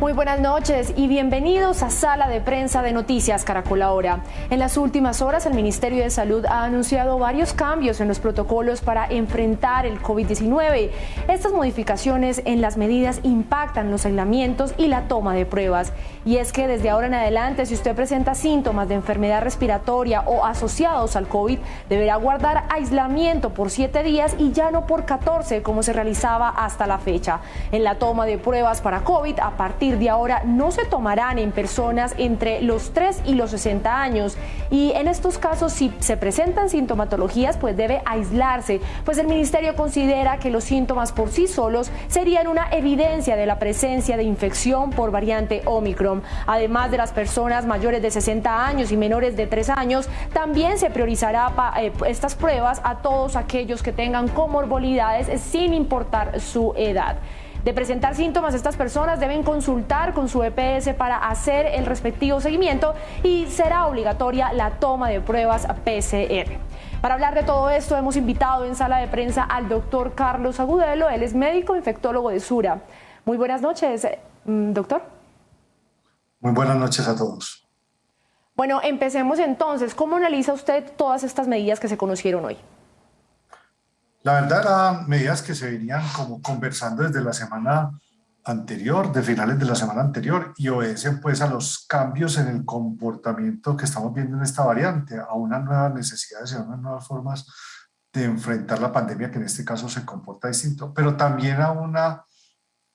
Muy buenas noches y bienvenidos a Sala de Prensa de Noticias Caracol Ahora. En las últimas horas, el Ministerio de Salud ha anunciado varios cambios en los protocolos para enfrentar el COVID-19. Estas modificaciones en las medidas impactan los aislamientos y la toma de pruebas. Y es que desde ahora en adelante, si usted presenta síntomas de enfermedad respiratoria o asociados al COVID, deberá guardar aislamiento por 7 días y ya no por 14, como se realizaba hasta la fecha. En la toma de pruebas para COVID, a partir de ahora no se tomarán en personas entre los 3 y los 60 años y en estos casos si se presentan sintomatologías pues debe aislarse, pues el ministerio considera que los síntomas por sí solos serían una evidencia de la presencia de infección por variante Omicron. Además de las personas mayores de 60 años y menores de 3 años, también se priorizará estas pruebas a todos aquellos que tengan comorbilidades sin importar su edad. De presentar síntomas, estas personas deben consultar con su EPS para hacer el respectivo seguimiento y será obligatoria la toma de pruebas PCR. Para hablar de todo esto hemos invitado en sala de prensa al doctor Carlos Agudelo. Él es médico infectólogo de Sura. Muy buenas noches, doctor. Muy buenas noches a todos. Bueno, empecemos entonces. ¿Cómo analiza usted todas estas medidas que se conocieron hoy? La verdad eran medidas que se venían como conversando desde la semana anterior, de finales de la semana anterior, y obedecen pues a los cambios en el comportamiento que estamos viendo en esta variante, a unas nuevas necesidades y a unas nuevas formas de enfrentar la pandemia que en este caso se comporta distinto, pero también a una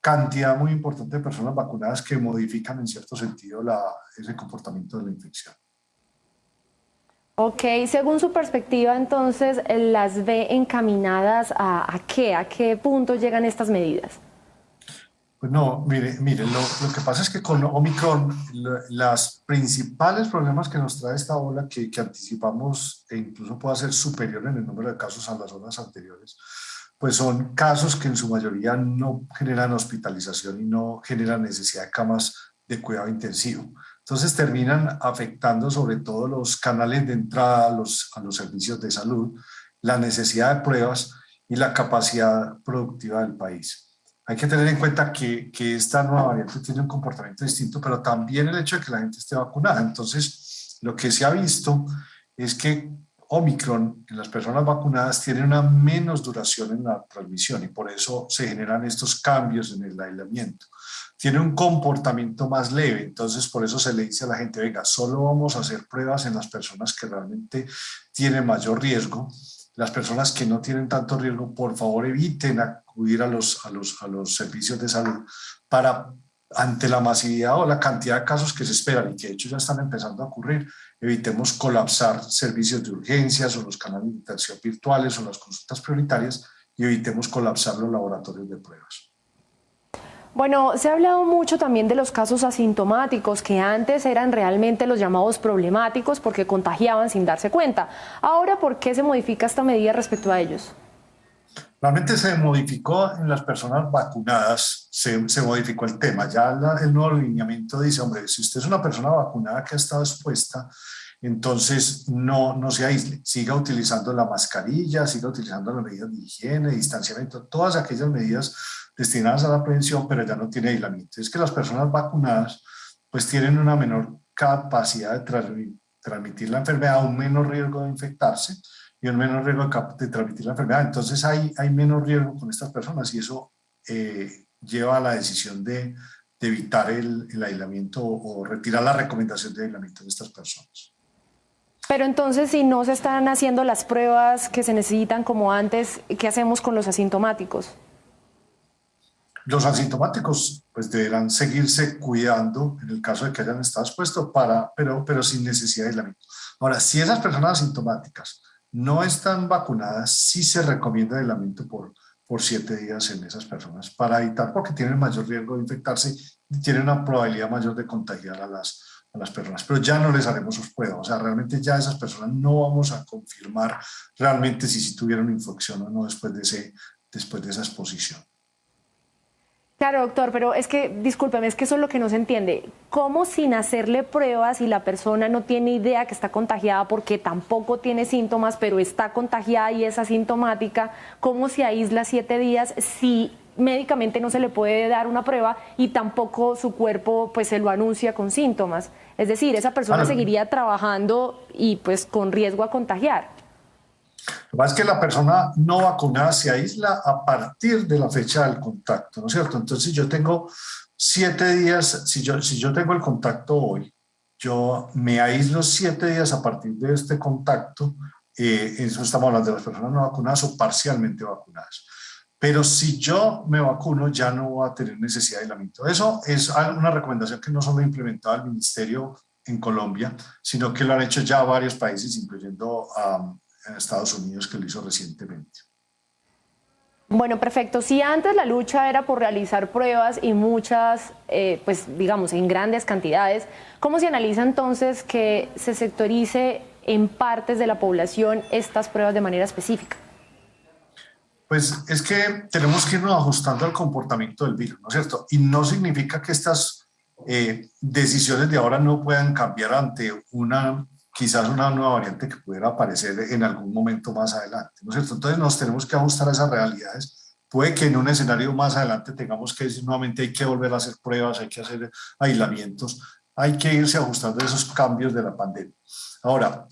cantidad muy importante de personas vacunadas que modifican en cierto sentido ese comportamiento de la infección. Ok, según su perspectiva, entonces, ¿las ve encaminadas a qué? ¿A qué punto llegan estas medidas? Pues no, mire, lo que pasa es que con Omicron, los principales problemas que nos trae esta ola, que anticipamos e incluso pueda ser superior en el número de casos a las olas anteriores, pues son casos que en su mayoría no generan hospitalización y no generan necesidad de camas de cuidado intensivo. Entonces terminan afectando sobre todo los canales de entrada a los servicios de salud, la necesidad de pruebas y la capacidad productiva del país. Hay que tener en cuenta que esta nueva variante tiene un comportamiento distinto, pero también el hecho de que la gente esté vacunada. Entonces, lo que se ha visto es que Omicron en las personas vacunadas tiene una menos duración en la transmisión y por eso se generan estos cambios en el aislamiento. Tiene un comportamiento más leve, entonces por eso se le dice a la gente, venga, solo vamos a hacer pruebas en las personas que realmente tienen mayor riesgo. Las personas que no tienen tanto riesgo, por favor eviten acudir a los servicios de salud para, ante la masividad o la cantidad de casos que se esperan y que de hecho ya están empezando a ocurrir, evitemos colapsar servicios de urgencias o los canales de atención virtuales o las consultas prioritarias y evitemos colapsar los laboratorios de pruebas. Bueno, se ha hablado mucho también de los casos asintomáticos que antes eran realmente los llamados problemáticos porque contagiaban sin darse cuenta. Ahora, ¿por qué se modifica esta medida respecto a ellos? Realmente se modificó en las personas vacunadas, se modificó el tema. Ya el nuevo lineamiento dice, hombre, si usted es una persona vacunada que ha estado expuesta, entonces no se aísle, siga utilizando la mascarilla, siga utilizando las medidas de higiene, distanciamiento, todas aquellas medidas destinadas a la prevención, pero ya no tiene aislamiento. Es que las personas vacunadas pues tienen una menor capacidad de transmitir la enfermedad, un menor riesgo de infectarse y un menor riesgo de transmitir la enfermedad. Entonces hay menos riesgo con estas personas y eso lleva a la decisión de evitar el aislamiento o retirar la recomendación de aislamiento de estas personas. Pero entonces, si no se están haciendo las pruebas que se necesitan como antes, ¿qué hacemos con los asintomáticos? Los asintomáticos pues deberán seguirse cuidando en el caso de que hayan estado expuestos, pero sin necesidad de aislamiento. Ahora, si esas personas asintomáticas no están vacunadas, sí se recomienda aislamiento por 7 días en esas personas para evitar, porque tienen mayor riesgo de infectarse y tienen una probabilidad mayor de contagiar a las personas, pero ya no les haremos sus pruebas, o sea, realmente ya esas personas no vamos a confirmar realmente si tuvieron infección o no después de esa exposición. Claro, doctor, pero es que, discúlpeme, es que eso es lo que no se entiende. ¿Cómo sin hacerle pruebas y la persona no tiene idea que está contagiada porque tampoco tiene síntomas, pero está contagiada y es asintomática, cómo se aísla 7 días si médicamente no se le puede dar una prueba y tampoco su cuerpo pues se lo anuncia con síntomas. Es decir, esa persona seguiría trabajando y pues con riesgo a contagiar. Lo que pasa es que la persona no vacunada se aísla a partir de la fecha del contacto, ¿no es cierto? Entonces, yo tengo 7 días, si yo tengo el contacto hoy, yo me aíslo 7 días a partir de este contacto, eso estamos hablando de las personas no vacunadas o parcialmente vacunadas. Pero si yo me vacuno, ya no voy a tener necesidad de aislamiento. Eso es una recomendación que no solo ha implementado el Ministerio en Colombia, sino que lo han hecho ya varios países, incluyendo en Estados Unidos, que lo hizo recientemente. Bueno, perfecto. Si antes la lucha era por realizar pruebas y muchas, pues digamos, en grandes cantidades, ¿cómo se analiza entonces que se sectorice en partes de la población estas pruebas de manera específica? Pues es que tenemos que irnos ajustando al comportamiento del virus, ¿no es cierto? Y no significa que estas decisiones de ahora no puedan cambiar ante quizás una nueva variante que pudiera aparecer en algún momento más adelante, ¿no es cierto? Entonces nos tenemos que ajustar a esas realidades. Puede que en un escenario más adelante tengamos que decir nuevamente hay que volver a hacer pruebas, hay que hacer aislamientos, hay que irse ajustando a esos cambios de la pandemia. Ahora,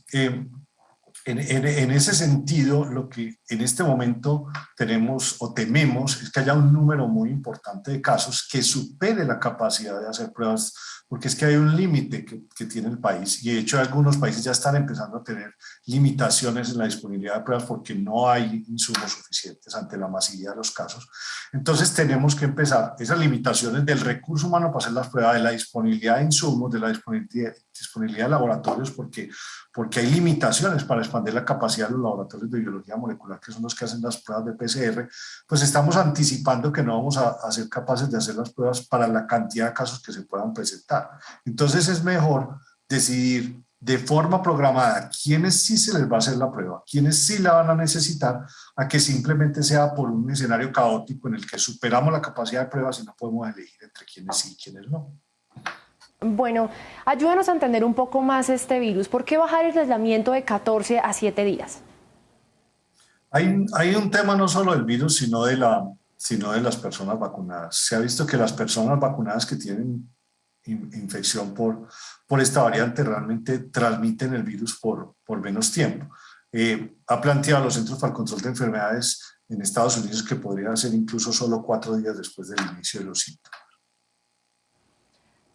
en ese sentido, lo que en este momento tenemos o tememos es que haya un número muy importante de casos que supere la capacidad de hacer pruebas, porque es que hay un límite que tiene el país, y de hecho algunos países ya están empezando a tener limitaciones en la disponibilidad de pruebas porque no hay insumos suficientes ante la masividad de los casos. Entonces tenemos que empezar esas limitaciones del recurso humano para hacer las pruebas, de la disponibilidad de insumos, de la disponibilidad de laboratorios, porque hay limitaciones para expandir la capacidad de los laboratorios de biología molecular, que son los que hacen las pruebas de PCR, pues estamos anticipando que no vamos a ser capaces de hacer las pruebas para la cantidad de casos que se puedan presentar. Entonces es mejor decidir de forma programada a quiénes sí se les va a hacer la prueba, quiénes sí la van a necesitar, a que simplemente sea por un escenario caótico en el que superamos la capacidad de pruebas y no podemos elegir entre quiénes sí y quiénes no. Bueno, ayúdanos a entender un poco más este virus. ¿Por qué bajar el aislamiento de 14 a 7 días? Hay un tema no solo del virus, sino de las personas vacunadas. Se ha visto que las personas vacunadas que tienen infección por esta variante realmente transmiten el virus por menos tiempo. Ha planteado los Centros para el Control de Enfermedades en Estados Unidos que podría ser incluso solo 4 días después del inicio de los síntomas.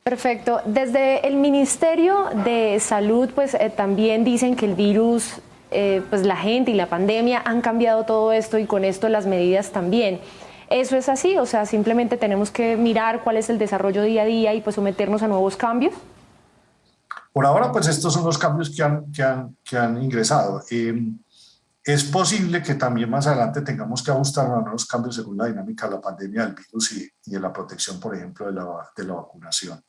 Perfecto. Desde el Ministerio de Salud, pues también dicen que el virus, pues la gente y la pandemia han cambiado todo esto y con esto las medidas también. ¿Eso es así? O sea, simplemente tenemos que mirar cuál es el desarrollo día a día y pues someternos a nuevos cambios. Por ahora, pues estos son los cambios que han ingresado. Es posible que también más adelante tengamos que ajustar a nuevos cambios según la dinámica de la pandemia del virus y de la protección, por ejemplo, de la vacunación.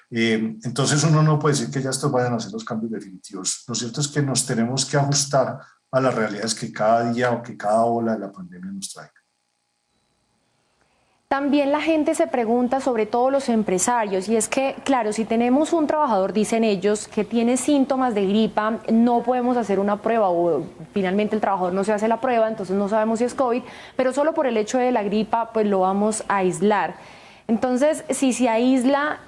Entonces uno no puede decir que ya estos vayan a ser los cambios definitivos. Lo cierto es que nos tenemos que ajustar a las realidades que cada día o que cada ola de la pandemia nos trae. También la gente se pregunta, sobre todo los empresarios, y es que, claro, si tenemos un trabajador, dicen ellos, que tiene síntomas de gripa, no podemos hacer una prueba o finalmente el trabajador no se hace la prueba, entonces no sabemos si es COVID, pero solo por el hecho de la gripa, pues lo vamos a aislar. Entonces, si se aísla,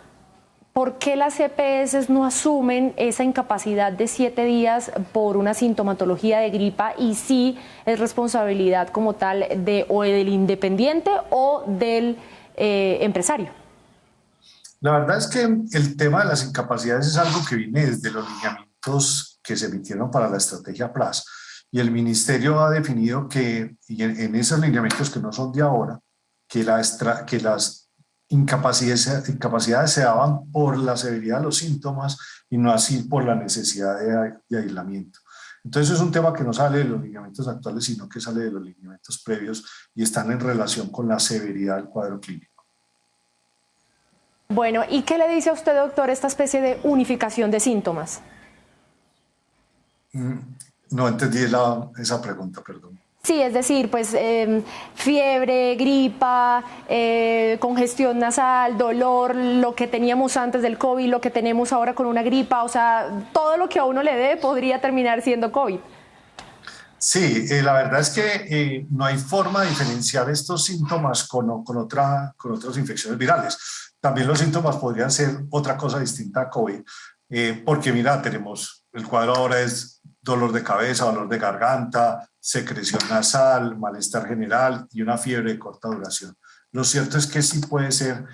¿por qué las EPS no asumen esa incapacidad de 7 días por una sintomatología de gripa y sí es responsabilidad como tal o del independiente o del empresario? La verdad es que el tema de las incapacidades es algo que viene desde los lineamientos que se emitieron para la estrategia PLAS. Y el ministerio ha definido que, y en esos lineamientos que no son de ahora, que las incapacidades se daban por la severidad de los síntomas y no así por la necesidad de aislamiento. Entonces es un tema que no sale de los lineamientos actuales, sino que sale de los lineamientos previos y están en relación con la severidad del cuadro clínico. Bueno, ¿y qué le dice a usted, doctor, esta especie de unificación de síntomas? No entendí esa pregunta, perdón. Sí, es decir, pues fiebre, gripa, congestión nasal, dolor, lo que teníamos antes del COVID, lo que tenemos ahora con una gripa, o sea, todo lo que a uno le dé podría terminar siendo COVID. Sí, la verdad es que no hay forma de diferenciar estos síntomas con otras infecciones virales. También los síntomas podrían ser otra cosa distinta a COVID, porque mira, tenemos el cuadro ahora es dolor de cabeza, dolor de garganta, secreción nasal, malestar general y una fiebre de corta duración. Lo cierto es que sí puede ser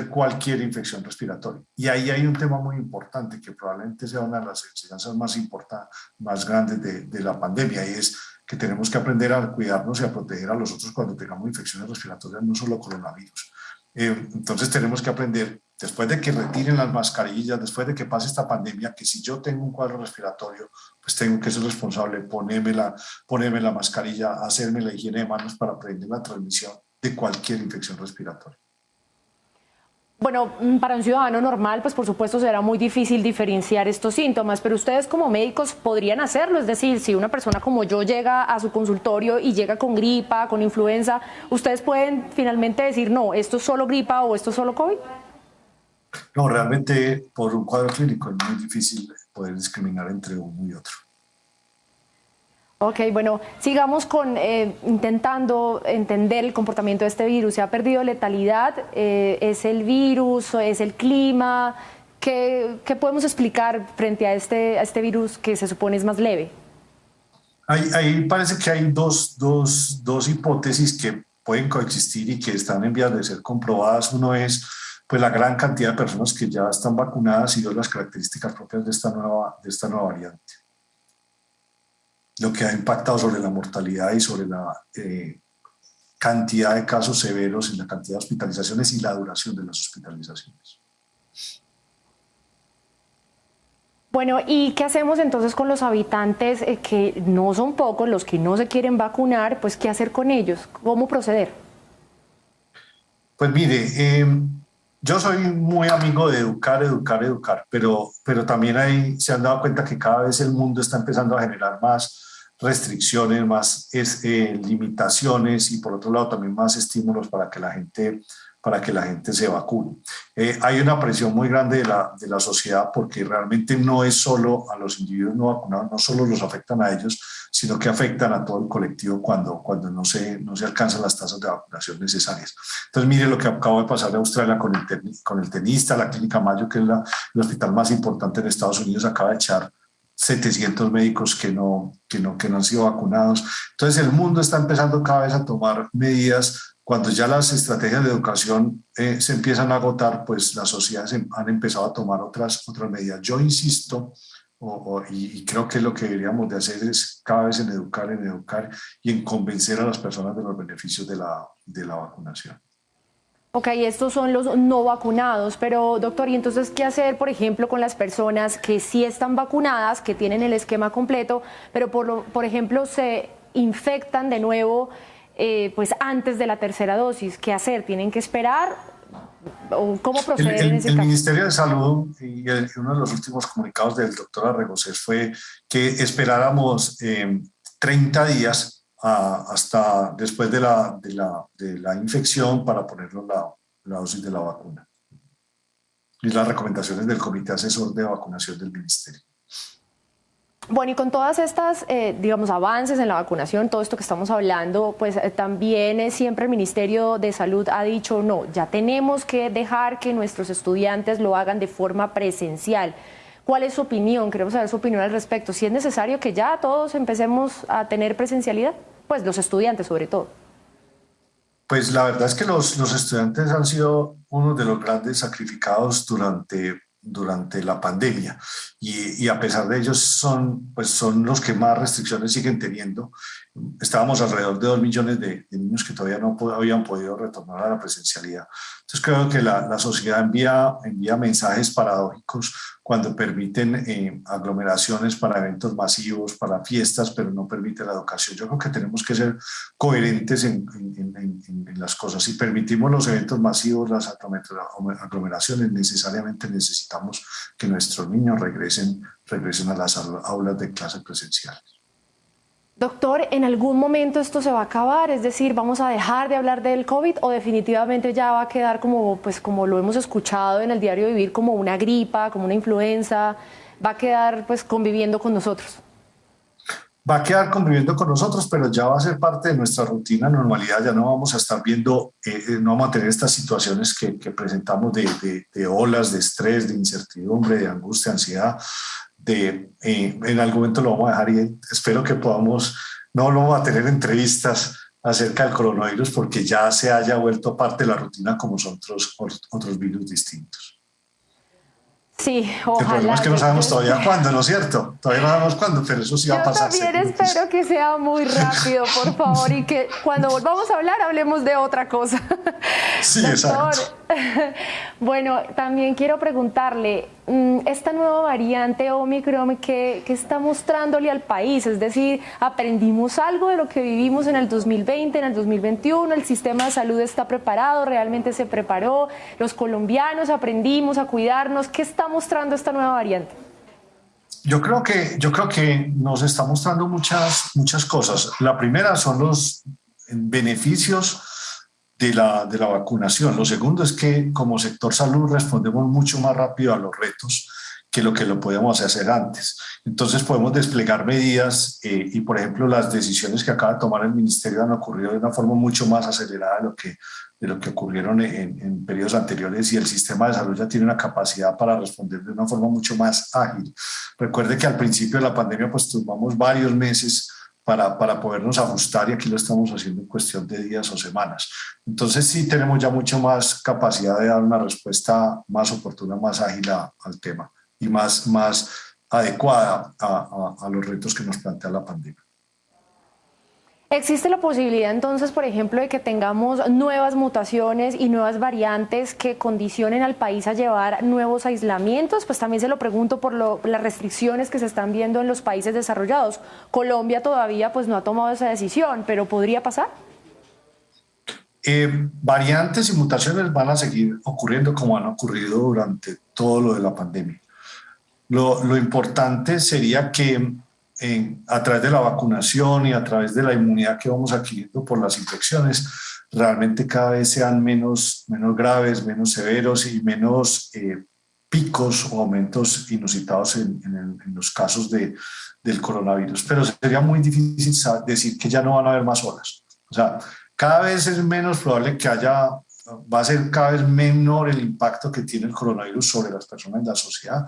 cualquier infección respiratoria. Y ahí hay un tema muy importante que probablemente sea una de las enseñanzas más importantes, más grandes de la pandemia, y es que tenemos que aprender a cuidarnos y a proteger a los otros cuando tengamos infecciones respiratorias, no solo coronavirus. Entonces tenemos que aprender, después de que retiren las mascarillas, después de que pase esta pandemia, que si yo tengo un cuadro respiratorio, pues tengo que ser responsable, ponerme la mascarilla, hacerme la higiene de manos para prevenir la transmisión de cualquier infección respiratoria. Bueno, para un ciudadano normal, pues por supuesto será muy difícil diferenciar estos síntomas, pero ustedes como médicos podrían hacerlo. Es decir, si una persona como yo llega a su consultorio y llega con gripa, con influenza, ¿ustedes pueden finalmente decir, no, esto es solo gripa o esto es solo COVID? No, realmente por un cuadro clínico es muy difícil poder discriminar entre uno y otro. Ok, bueno, sigamos con intentando entender el comportamiento de este virus. ¿Se ha perdido letalidad? ¿Es el virus? ¿Es el clima? ¿Qué podemos explicar frente a este virus que se supone es más leve? Ahí parece que hay dos hipótesis que pueden coexistir y que están en vías de ser comprobadas. Uno es pues, la gran cantidad de personas que ya están vacunadas y dos, las características propias de esta nueva variante, lo que ha impactado sobre la mortalidad y sobre la cantidad de casos severos y la cantidad de hospitalizaciones y la duración de las hospitalizaciones. Bueno, ¿y qué hacemos entonces con los habitantes que no son pocos, los que no se quieren vacunar? Pues, ¿qué hacer con ellos? ¿Cómo proceder? Pues mire, yo soy muy amigo de educar, pero también se han dado cuenta que cada vez el mundo está empezando a generar más restricciones, más limitaciones y por otro lado también más estímulos para que la gente se vacune. Hay una presión muy grande de la sociedad porque realmente no es solo a los individuos no vacunados, no solo los afectan a ellos, sino que afectan a todo el colectivo cuando no se alcanzan las tasas de vacunación necesarias. Entonces, mire lo que acabo de pasar en Australia con el tenista, la Clínica Mayo, que es el hospital más importante en Estados Unidos, acaba de echar 700 médicos que no han sido vacunados. Entonces, el mundo está empezando cada vez a tomar medidas. Cuando ya las estrategias de educación se empiezan a agotar, pues las sociedades han empezado a tomar otras medidas. Yo insisto, y creo que lo que deberíamos de hacer es cada vez en educar y en convencer a las personas de los beneficios de la vacunación. Ok, estos son los no vacunados, pero doctor, ¿y entonces qué hacer, por ejemplo, con las personas que sí están vacunadas, que tienen el esquema completo, pero por ejemplo se infectan de nuevo pues antes de la tercera dosis? ¿Qué hacer? ¿Tienen que esperar? ¿O cómo proceder en ese caso? El Ministerio de Salud y uno de los últimos comunicados del doctor Arregocés fue que esperáramos 30 días hasta después de la infección para ponernos la dosis de la vacuna. Y las recomendaciones del Comité Asesor de Vacunación del Ministerio. Bueno, y con todas estas, digamos, avances en la vacunación, todo esto que estamos hablando, pues también siempre el Ministerio de Salud ha dicho, no, ya tenemos que dejar que nuestros estudiantes lo hagan de forma presencial. ¿Cuál es su opinión? Queremos saber su opinión al respecto. ¿Si es necesario que ya todos empecemos a tener presencialidad? Pues los estudiantes sobre todo. Pues la verdad es que los estudiantes han sido uno de los grandes sacrificados durante la pandemia y a pesar de ellos son los que más restricciones siguen teniendo. Estábamos alrededor de 2 millones de niños que todavía no habían podido retornar a la presencialidad. Entonces creo que la sociedad envía mensajes paradójicos cuando permiten aglomeraciones para eventos masivos, para fiestas, pero no permite la educación. Yo creo que tenemos que ser coherentes en las cosas. Si permitimos los eventos masivos, las aglomeraciones, necesariamente necesitamos que nuestros niños regresen a las aulas de clase presenciales. Doctor, ¿en algún momento esto se va a acabar? Es decir, ¿vamos a dejar de hablar del COVID o definitivamente ya va a quedar como lo hemos escuchado en el diario vivir, como una gripa, como una influenza? ¿Va a quedar conviviendo con nosotros? va a quedar conviviendo con nosotros, pero ya va a ser parte de nuestra rutina, normalidad. Ya no vamos a estar viendo, no vamos a tener estas situaciones que presentamos de olas, de estrés, de incertidumbre, de angustia, ansiedad. En algún momento lo vamos a dejar y espero que podamos, no lo vamos a tener entrevistas acerca del coronavirus porque ya se haya vuelto parte de la rutina como son otros virus distintos. Sí, El problema ojalá. es que no sabemos todavía cuándo, ¿no es cierto? Todavía no sabemos cuándo, pero eso sí va a pasar. Yo también espero que sea muy rápido, por favor, y que cuando volvamos a hablar hablemos de otra cosa. Sí, Doctor, exacto. bueno, también quiero preguntarle, esta nueva variante Omicron, ¿qué está mostrándole al país? Es decir, ¿aprendimos algo de lo que vivimos en el 2020, en el 2021? ¿El sistema de salud está preparado? ¿Realmente se preparó? ¿Los colombianos aprendimos a cuidarnos? ¿Qué está mostrando esta nueva variante? Yo creo que nos está mostrando muchas cosas. La primera son los beneficios de la vacunación. Lo segundo es que como sector salud respondemos mucho más rápido a los retos que lo podíamos hacer antes. Entonces podemos desplegar medidas y, por ejemplo, las decisiones que acaba de tomar el Ministerio han ocurrido de una forma mucho más acelerada de lo que ocurrieron en periodos anteriores y el sistema de salud ya tiene una capacidad para responder de una forma mucho más ágil. Recuerde que al principio de la pandemia pues tuvimos varios meses para podernos ajustar y aquí lo estamos haciendo en cuestión de días o semanas. Entonces sí tenemos ya mucho más capacidad de dar una respuesta más oportuna, más ágil al tema y más adecuada a los retos que nos plantea la pandemia. ¿Existe la posibilidad entonces, por ejemplo, de que tengamos nuevas mutaciones y nuevas variantes que condicionen al país a llevar nuevos aislamientos? Pues también se lo pregunto por las restricciones que se están viendo en los países desarrollados. Colombia todavía pues no ha tomado esa decisión, pero ¿podría pasar? Variantes y mutaciones van a seguir ocurriendo como han ocurrido durante todo lo de la pandemia. Lo importante sería que a través de la vacunación y a través de la inmunidad que vamos adquiriendo por las infecciones, realmente cada vez sean menos graves, menos severos y menos picos o aumentos inusitados en los casos del coronavirus. Pero sería muy difícil decir que ya no van a haber más olas. O sea, cada vez es menos probable que va a ser cada vez menor el impacto que tiene el coronavirus sobre las personas y la sociedad,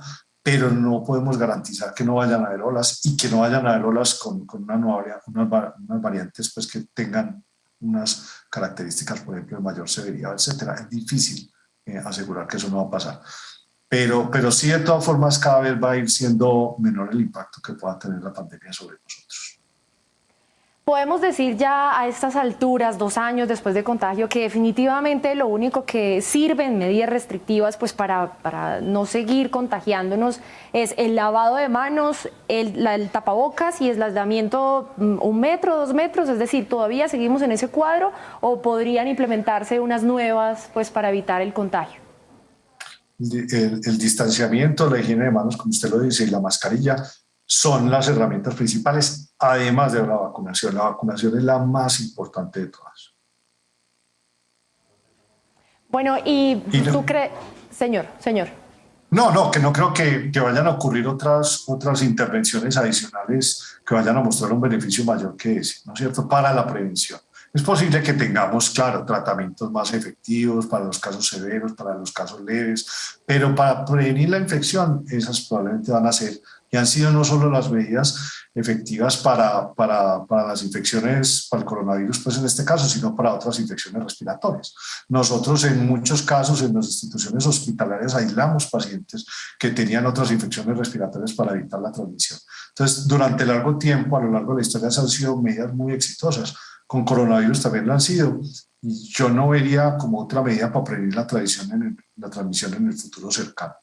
pero no podemos garantizar que no vayan a haber olas y que no vayan a haber olas con unas variantes pues, que tengan unas características, por ejemplo, de mayor severidad, etcétera. Es difícil asegurar que eso no va a pasar. Pero sí, de todas formas, cada vez va a ir siendo menor el impacto que pueda tener la pandemia sobre nosotros. Podemos decir ya a estas alturas, 2 años después de contagio, que definitivamente lo único que sirven medidas restrictivas pues para no seguir contagiándonos es el lavado de manos, el tapabocas y el aislamiento 1 metro, 2 metros, es decir, ¿todavía seguimos en ese cuadro o podrían implementarse unas nuevas pues para evitar el contagio? El distanciamiento, la higiene de manos, como usted lo dice, y la mascarilla son las herramientas principales, además de la vacunación. La vacunación es la más importante de todas. Bueno, y tú crees, señor. No, que no creo que vayan a ocurrir otras intervenciones adicionales que vayan a mostrar un beneficio mayor que ese, ¿no es cierto?, para la prevención. Es posible que tengamos, claro, tratamientos más efectivos para los casos severos, para los casos leves, pero para prevenir la infección, esas probablemente van a ser y han sido no solo las medidas efectivas para las infecciones, para el coronavirus, pues en este caso, sino para otras infecciones respiratorias. Nosotros en muchos casos en las instituciones hospitalarias aislamos pacientes que tenían otras infecciones respiratorias para evitar la transmisión. Entonces, durante largo tiempo, a lo largo de la historia, han sido medidas muy exitosas. Con coronavirus también lo han sido. Y yo no vería como otra medida para prevenir la transmisión en el futuro cercano.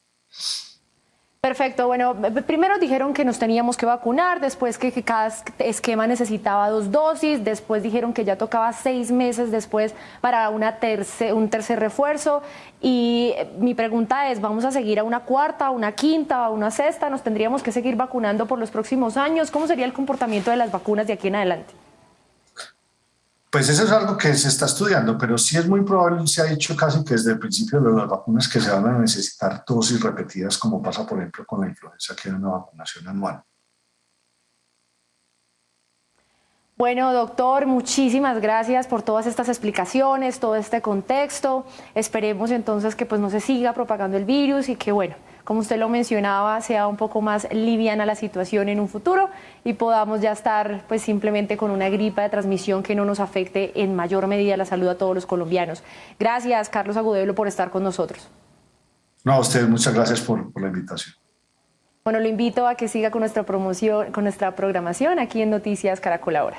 Perfecto, bueno, primero dijeron que nos teníamos que vacunar, después que cada esquema necesitaba 2 dosis, después dijeron que ya tocaba 6 meses después para un tercer refuerzo y mi pregunta es, ¿vamos a seguir a una cuarta, a una quinta, a una sexta? ¿Nos tendríamos que seguir vacunando por los próximos años? ¿Cómo sería el comportamiento de las vacunas de aquí en adelante? Pues eso es algo que se está estudiando, pero sí es muy probable, se ha dicho casi que desde el principio de las vacunas que se van a necesitar dosis repetidas, como pasa por ejemplo con la influenza, que es una vacunación anual. Bueno, doctor, muchísimas gracias por todas estas explicaciones, todo este contexto. Esperemos entonces que pues no se siga propagando el virus y que, bueno, como usted lo mencionaba, sea un poco más liviana la situación en un futuro y podamos ya estar pues simplemente con una gripa de transmisión que no nos afecte en mayor medida la salud a todos los colombianos. Gracias, Carlos Agudelo, por estar con nosotros. No, a ustedes muchas gracias por la invitación. Bueno, lo invito a que siga con nuestra promoción, con nuestra programación aquí en Noticias Caracol Ahora.